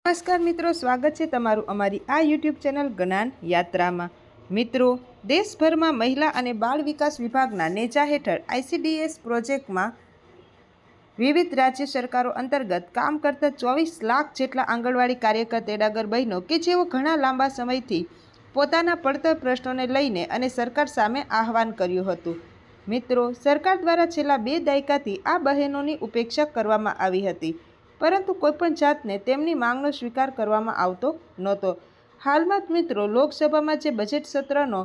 નમસ્કાર મિત્રો, સ્વાગત છે તમારું અમારી આ યુટ્યુબ ચેનલ જ્ઞાન યાત્રામાં। મિત્રો, દેશભરમાં મહિલા અને બાળ વિકાસ વિભાગના નેજા હેઠળ ICDS પ્રોજેક્ટમાં વિવિધ રાજ્ય સરકારો અંતર્ગત કામ કરતા 24 લાખ જેટલા આંગણવાડી કાર્યકર તેડાગર બહેનો કે જેઓ ઘણા લાંબા સમયથી પોતાના પડતર પ્રશ્નોને લઈને અને સરકાર સામે આહવાન કર્યું હતું। મિત્રો, સરકાર દ્વારા છેલ્લા 2 દાયકાથી આ બહેનોની ઉપેક્ષા કરવામાં આવી હતી, પરંતુ કોઈપણ જાતને તેમની માંગનો સ્વીકાર કરવામાં આવતો નહોતો। હાલમાં મિત્રો, લોકસભામાં જે બજેટ સત્રનો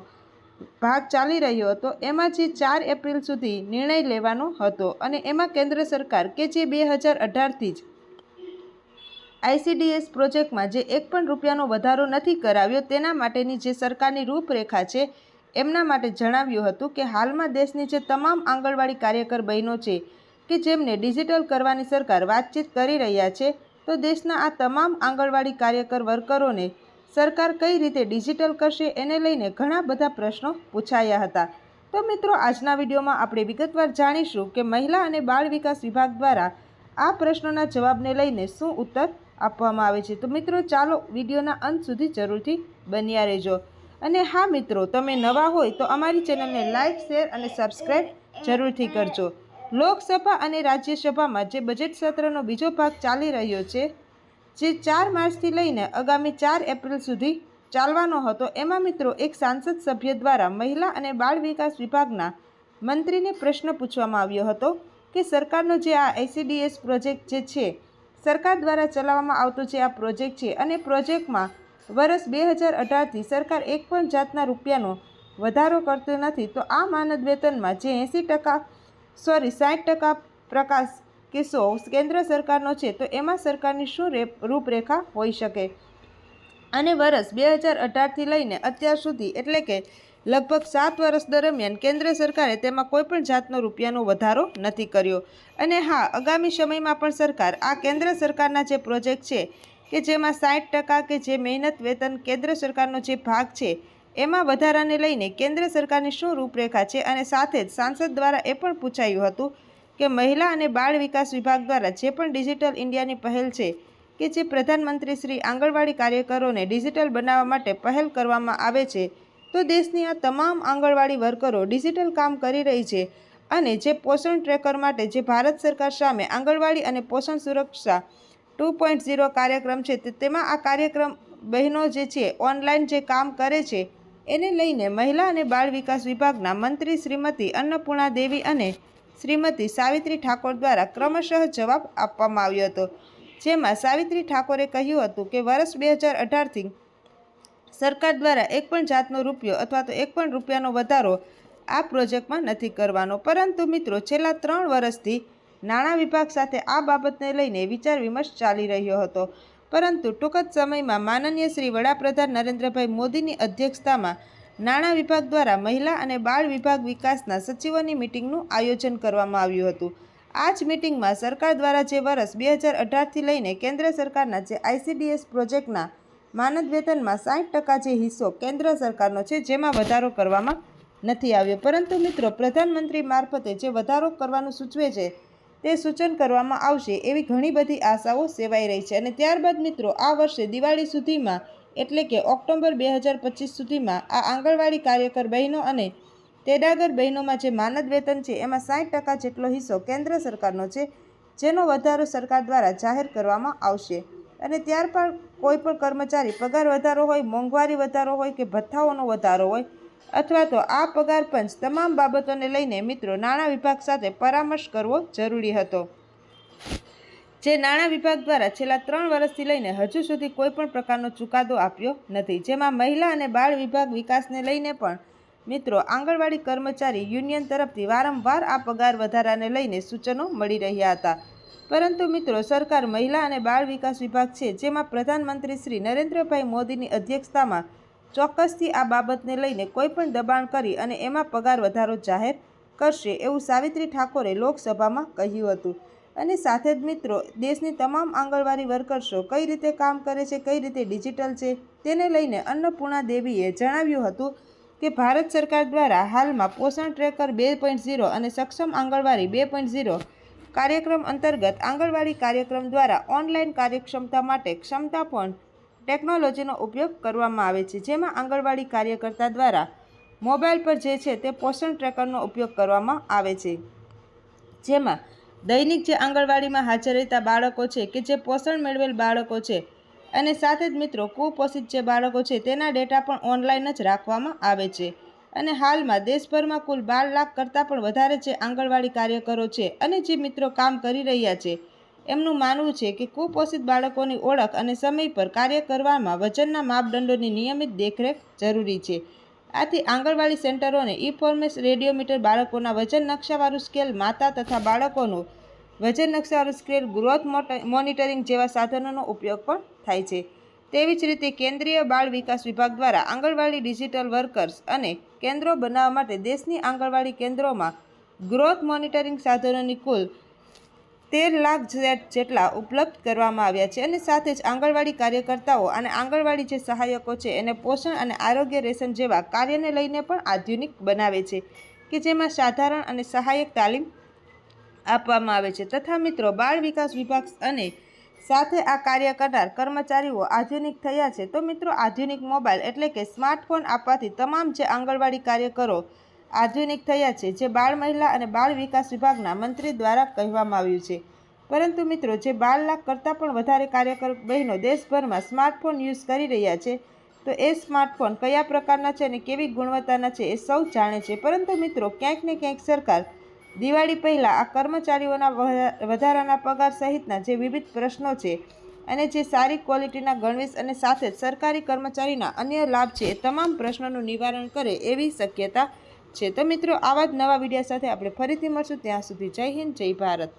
ભાગ ચાલી રહ્યો હતો એમાં જે 4 એપ્રિલ સુધી નિર્ણય લેવાનો હતો અને એમાં કેન્દ્ર સરકાર કે જે 2018થી જ ICDS પ્રોજેક્ટમાં જે એક પણ રૂપિયાનો વધારો નથી કરાવ્યો તેના માટેની જે સરકારની રૂપરેખા છે એમના માટે જણાવ્યું હતું કે હાલમાં દેશની જે તમામ આંગણવાડી કાર્યકર બહેનો છે કે જેમને ડિજિટલ કરવાની સરકાર વાતચીત કરી રહ્યા છે, તો દેશના આ તમામ આંગણવાડી કાર્યકર વર્કરોને સરકાર કઈ રીતે ડિજિટલ કરશે એને લઈને ઘણા બધા પ્રશ્નો પૂછાયા હતા। તો મિત્રો, આજના વિડીયોમાં આપણે વિગતવાર જાણીશું કે મહિલા અને બાળ વિકાસ વિભાગ દ્વારા આ પ્રશ્નોના જવાબને લઈને શું ઉત્તર આપવામાં આવે છે। તો મિત્રો, ચાલો વિડીયોના અંત સુધી જરૂરથી બન્યા રહેજો। અને હા મિત્રો, તમે નવા હોય તો અમારી ચેનલને લાઇક, શેર અને સબસ્ક્રાઈબ જરૂરથી કરજો। લોકસભા અને રાજ્યસભામાં જે બજેટ સત્રનો બીજો ભાગ ચાલી રહ્યો છે, જે 4 માર્ચથી લઈને આગામી 4 એપ્રિલ સુધી ચાલવાનો હતો, એમાં મિત્રો એક સાંસદ સભ્ય દ્વારા મહિલા અને બાળ વિકાસ વિભાગના મંત્રીને પ્રશ્ન પૂછવામાં આવ્યો હતો કે સરકારનો જે આ ICDS પ્રોજેક્ટ જે છે, સરકાર દ્વારા ચલાવવામાં આવતો જે આ પ્રોજેક્ટ છે અને પ્રોજેક્ટમાં વર્ષ 2018થી સરકાર એક પણ જાતના રૂપિયાનો વધારો કરતો નથી, તો આ માનદ વેતનમાં જે 60% પ્રકાશ કિસ્સો કેન્દ્ર સરકારનો છે, તો એમાં સરકારની શું રૂપરેખા હોઈ શકે। અને વર્ષ 2018થી લઈને અત્યાર સુધી એટલે કે લગભગ 7 વર્ષ દરમિયાન કેન્દ્ર સરકારે તેમાં કોઈપણ જાતનો રૂપિયાનો વધારો નથી કર્યો। અને હા, આગામી સમયમાં પણ સરકાર આ કેન્દ્ર સરકારના જે પ્રોજેક્ટ છે કે જેમાં 60% કે જે મહેનત વેતન કેન્દ્ર સરકારનો જે ભાગ છે એમાં વધારાને લઈને કેન્દ્ર સરકારની શું રૂપરેખા છે। અને સાથે જ સાંસદ દ્વારા એ પણ પૂછાયું હતું કે મહિલા અને બાળ વિકાસ વિભાગ દ્વારા જે પણ ડિજિટલ ઇન્ડિયાની પહેલ છે કે જે પ્રધાનમંત્રી શ્રી આંગણવાડી કાર્યકરોને ડિજિટલ બનાવવા માટે પહેલ કરવામાં આવે છે, તો દેશની આ તમામ આંગણવાડી વર્કરો ડિજિટલ કામ કરી રહી છે। અને જે પોષણ ટ્રેકર માટે જે ભારત સરકાર સામે આંગણવાડી અને પોષણ સુરક્ષા 2.0 કાર્યક્રમ છે, તેમાં આ કાર્યક્રમ બહેનો જે છે ઓનલાઈન જે કામ કરે છે એને લઈને મહિલા અને બાળ વિકાસ વિભાગના મંત્રી શ્રીમતી અન્નપૂર્ણા દેવી અને શ્રીમતી સાવિત્રી ઠાકોર દ્વારા ક્રમશઃ જવાબ આપવામાં આવ્યો હતો, જેમાં સાવિત્રી ઠાકોરે કહ્યું હતું કે વર્ષ 2018થી સરકાર દ્વારા એક પણ જાતનો રૂપિયો અથવા તો એક પણ રૂપિયાનો વધારો આ પ્રોજેક્ટમાં નથી કરવાનો। પરંતુ મિત્રો, છેલ્લા 3 વર્ષથી નાણાં વિભાગ સાથે આ બાબતને લઈને વિચાર વિમર્શ ચાલી રહ્યો હતો, પરંતુ ટૂંક જ સમયમાં માનનીય શ્રી વડાપ્રધાન નરેન્દ્રભાઈ મોદીની અધ્યક્ષતામાં નાણાં વિભાગ દ્વારા મહિલા અને બાળ વિભાગ વિકાસના સચિવોની મિટિંગનું આયોજન કરવામાં આવ્યું હતું। આ જ મિટિંગમાં સરકાર દ્વારા જે વર્ષ 2018થી લઈને કેન્દ્ર સરકારના જે ICDS પ્રોજેક્ટના માનદ વેતનમાં 60% જે હિસ્સો કેન્દ્ર સરકારનો છે જેમાં વધારો કરવામાં નથી આવ્યો, પરંતુ મિત્રો પ્રધાનમંત્રી મારફતે જે વધારો કરવાનું સૂચવે છે તે સૂચન કરવામાં આવશે એવી ઘણી બધી આશાઓ સેવાઈ રહી છે। અને ત્યારબાદ મિત્રો આ વર્ષે દિવાળી સુધીમાં એટલે કે ઓક્ટોબર 2025 સુધીમાં આ આંગણવાડી કાર્યકર બહેનો અને તેડાગર બહેનોમાં જે માનદ વેતન છે એમાં 60% જેટલો હિસ્સો કેન્દ્ર સરકારનો છે, જેનો વધારો સરકાર દ્વારા જાહેર કરવામાં આવશે। અને ત્યારબાદ કોઈ પણ કર્મચારી પગાર વધારો હોય, મોંઘવારી વધારો હોય કે ભથ્થાઓનો વધારો હોય અથવા તો આ પગાર પંચ તમામ બાબતોને લઈને મિત્રો નાણાં વિભાગ સાથે પરામર્શ કરવો જરૂરી હતો, જે નાણાં વિભાગ દ્વારા છેલ્લા 3 વર્ષથી લઈને હજુ સુધી કોઈ પણ પ્રકારનો ચુકાદો આપ્યો નથી, જેમાં મહિલા અને બાળ વિભાગ વિકાસને લઈને પણ મિત્રો આંગણવાડી કર્મચારી યુનિયન તરફથી વારંવાર આ પગાર વધારાને લઈને સૂચનો મળી રહ્યા હતા, પરંતુ મિત્રો સરકાર મહિલા અને બાળ વિકાસ વિભાગ છે જેમાં પ્રધાનમંત્રી શ્રી નરેન્દ્રભાઈ મોદીની અધ્યક્ષતામાં ચોક્કસથી આ બાબતને લઈને કોઈ પણ દબાણ કરી અને એમાં પગાર વધારો જાહેર કરશે એવું સાવિત્રી ઠાકોરે લોકસભામાં કહ્યું હતું। અને સાથે જ મિત્રો દેશની તમામ આંગણવાડી વર્કર્સો કઈ રીતે કામ કરે છે, કઈ રીતે ડિજિટલ છે તેને લઈને અન્નપૂર્ણા દેવીએ જણાવ્યું હતું કે ભારત સરકાર દ્વારા હાલમાં પોષણ ટ્રેકર 2.0 અને સક્ષમ આંગણવાડી 2.0 કાર્યક્રમ અંતર્ગત આંગણવાડી કાર્યક્રમ દ્વારા ઓનલાઈન કાર્યક્ષમતા માટે ક્ષમતા ફોન ટેકનોલોજીનો ઉપયોગ કરવામાં આવે છે, જેમાં આંગણવાડી કાર્યકર્તા દ્વારા મોબાઈલ પર જે છે તે પોષણ ટ્રેકરનો ઉપયોગ કરવામાં આવે છે, જેમાં દૈનિક જે આંગણવાડીમાં હાજર રહેતા બાળકો છે કે જે પોષણ મેળવેલ બાળકો છે અને સાથે જ મિત્રો કુપોષિત જે બાળકો છે તેના ડેટા પણ ઓનલાઈન જ રાખવામાં આવે છે. અને હાલમાં દેશભરમાં કુલ 12 લાખ કરતાં પણ વધારે જે આંગણવાડી કાર્યકરો છે અને જે મિત્રો કામ કરી રહ્યા છે એમનું માનવું છે કે કુપોષિત બાળકોની ઓળખ અને સમય પર કાર્ય કરવામાં વજનના માપદંડોની નિયમિત દેખરેખ જરૂરી છે. આથી આંગણવાડી સેન્ટરોને ઇન્ફોર્મેશ રેડિયોમીટર, બાળકોના વજન નકશાવાળું સ્કેલ, માતા તથા બાળકોનું વજન નકશાવાળું સ્કેલ, ગ્રોથ મોનિટરિંગ જેવા સાધનોનો ઉપયોગ પણ થાય છે. તેવી જ રીતે કેન્દ્રીય બાળ વિકાસ વિભાગ દ્વારા આંગણવાડી ડિજિટલ વર્કર્સ અને કેન્દ્રો બનાવવા માટે દેશની આંગણવાડી કેન્દ્રોમાં ગ્રોથ મોનિટરિંગ સાધનોની કુલ 13 લાખ જેટલા ઉપલબ્ધ કરવામાં આવ્યા છે. અને સાથે જ આંગણવાડી કાર્યકર્તાઓ અને આંગણવાડી જે સહાયકો છે એને પોષણ અને આરોગ્ય રેશન જેવા કાર્યને લઈને પણ આધુનિક બનાવે છે કે જેમાં સાધારણ અને સહાયક તાલીમ આપવામાં આવે છે. તથા મિત્રો બાળ વિકાસ વિભાગ અને સાથે આ કાર્ય કરનાર કર્મચારીઓ આધુનિક થયા છે. તો મિત્રો આધુનિક મોબાઈલ એટલે કે સ્માર્ટફોન આપવાથી તમામ જે આંગણવાડી કાર્યકરો આધુનિક થયા છે, જે બાળ મહિલા અને બાળ વિકાસ વિભાગના મંત્રી દ્વારા કહેવામાં આવ્યું છે. પરંતુ મિત્રો જે 12 લાખ કરતાં પણ વધારે કાર્યકર બહેનો દેશભરમાં સ્માર્ટફોન યુઝ કરી રહ્યા છે, તો એ સ્માર્ટફોન કયા પ્રકારના છે અને કેવી ગુણવત્તાના છે એ સૌ જાણે છે. પરંતુ મિત્રો ક્યાંક ને ક્યાંક સરકાર દિવાળી પહેલાં આ કર્મચારીઓના વધારાના પગાર સહિતના જે વિવિધ પ્રશ્નો છે અને જે સારી ક્વોલિટીના ગણવેશ અને સાથે જ સરકારી કર્મચારીના અન્ય લાભ છે એ તમામ પ્રશ્નોનું નિવારણ કરે એવી શક્યતા છે. તો મિત્રો આવા જ નવા વિડીયો સાથે આપણે ફરીથી મળશું. ત્યાં સુધી જય હિન્દ, જય ભારત.